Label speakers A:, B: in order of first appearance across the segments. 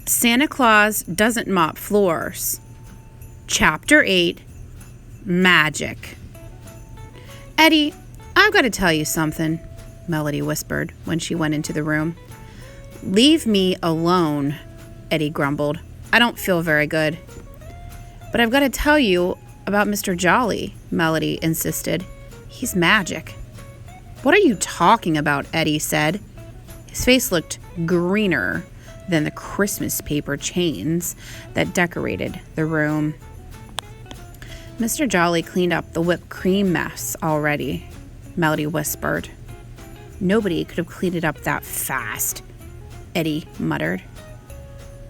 A: Santa Claus doesn't mop floors. Chapter 8, Magic. Eddie, I've got to tell you something, Melody whispered when she went into the room. Leave me alone, Eddie grumbled. I don't feel very good. But I've got to tell you about Mr. Jolly, Melody insisted. He's magic. What are you talking about? Eddie said. His face looked greener than the Christmas paper chains that decorated the room. Mr. Jolly cleaned up the whipped cream mess already, Melody whispered. Nobody could have cleaned it up that fast, Eddie muttered.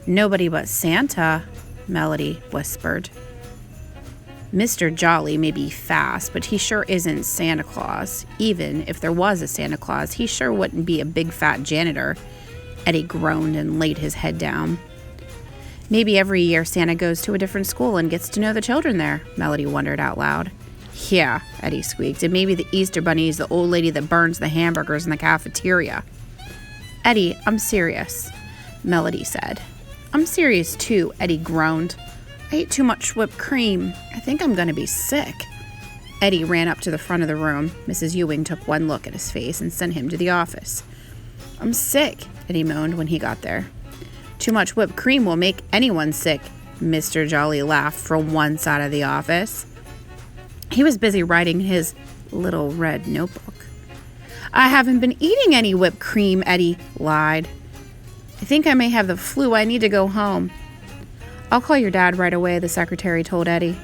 A: Nobody but Santa, Melody whispered. Mr. Jolly may be fast, but he sure isn't Santa Claus. Even if there was a Santa Claus, he sure wouldn't be a big fat janitor. Eddie groaned and laid his head down. Maybe every year Santa goes to a different school and gets to know the children there, Melody wondered out loud. Yeah, Eddie squeaked, and maybe the Easter Bunny is the old lady that burns the hamburgers in the cafeteria. Eddie, I'm serious, Melody said. I'm serious too, Eddie groaned. I ate too much whipped cream. I think I'm going to be sick. Eddie ran up to the front of the room. Mrs. Ewing took one look at his face and sent him to the office. I'm sick, Eddie moaned when he got there. Too much whipped cream will make anyone sick, Mr. Jolly laughed from one side of the office. He was busy writing his little red notebook. I haven't been eating any whipped cream, Eddie lied. I think I may have the flu. I need to go home. I'll call your dad right away, the secretary told Eddie.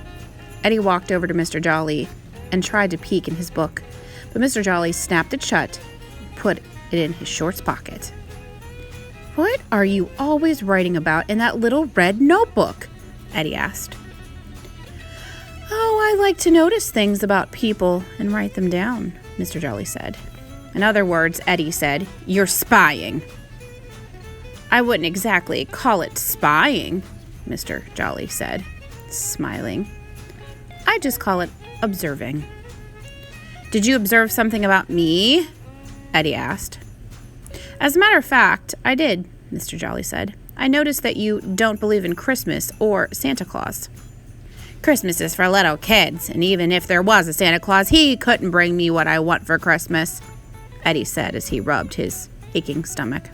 A: Eddie walked over to Mr. Jolly and tried to peek in his book, but Mr. Jolly snapped it shut and put it in his shorts pocket. What are you always writing about in that little red notebook? Eddie asked. Oh, I like to notice things about people and write them down, Mr. Jolly said. In other words, Eddie said, you're spying. I wouldn't exactly call it spying, Mr. Jolly said, smiling. I just call it observing. Did you observe something about me? Eddie asked. As a matter of fact, I did, Mr. Jolly said. I noticed that you don't believe in Christmas or Santa Claus. Christmas is for little kids, and even if there was a Santa Claus, he couldn't bring me what I want for Christmas, Eddie said as he rubbed his aching stomach.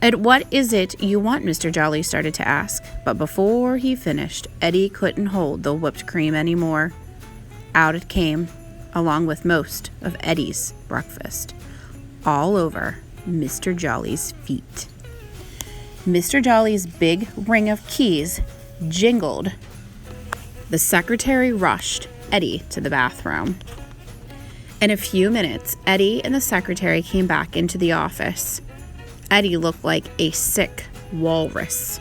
A: And what is it you want? Mr. Jolly started to ask, but before he finished, Eddie couldn't hold the whipped cream anymore. Out it came, along with most of Eddie's breakfast, all over Mr. Jolly's feet. Mr. Jolly's big ring of keys jingled. The secretary rushed Eddie to the bathroom. In a few minutes, Eddie and the secretary came back into the office. Eddie looked like a sick walrus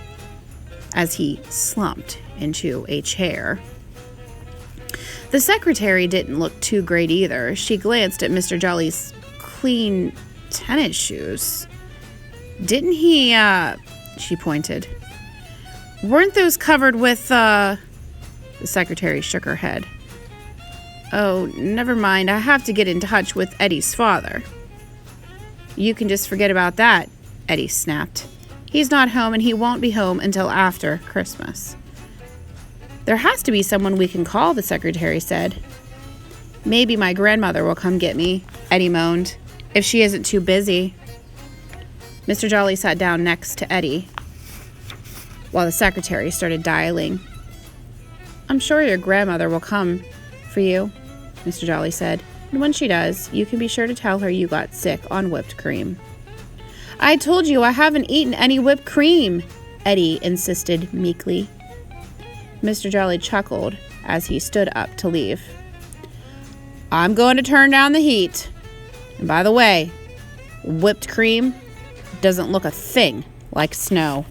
A: as he slumped into a chair. The secretary didn't look too great either. She glanced at Mr. Jolly's clean tennis shoes. Didn't he, she pointed. Weren't those covered with, The secretary shook her head. Oh, never mind. I have to get in touch with Eddie's father. You can just forget about that, Eddie snapped. He's not home and he won't be home until after Christmas. There has to be someone we can call, the secretary said. Maybe my grandmother will come get me, Eddie moaned, if she isn't too busy. Mr. Jolly sat down next to Eddie while the secretary started dialing. I'm sure your grandmother will come for you, Mr. Jolly said. And when she does, you can be sure to tell her you got sick on whipped cream. I told you I haven't eaten any whipped cream, Eddie insisted meekly. Mr. Jolly chuckled as he stood up to leave. I'm going to turn down the heat. And by the way, whipped cream doesn't look a thing like snow.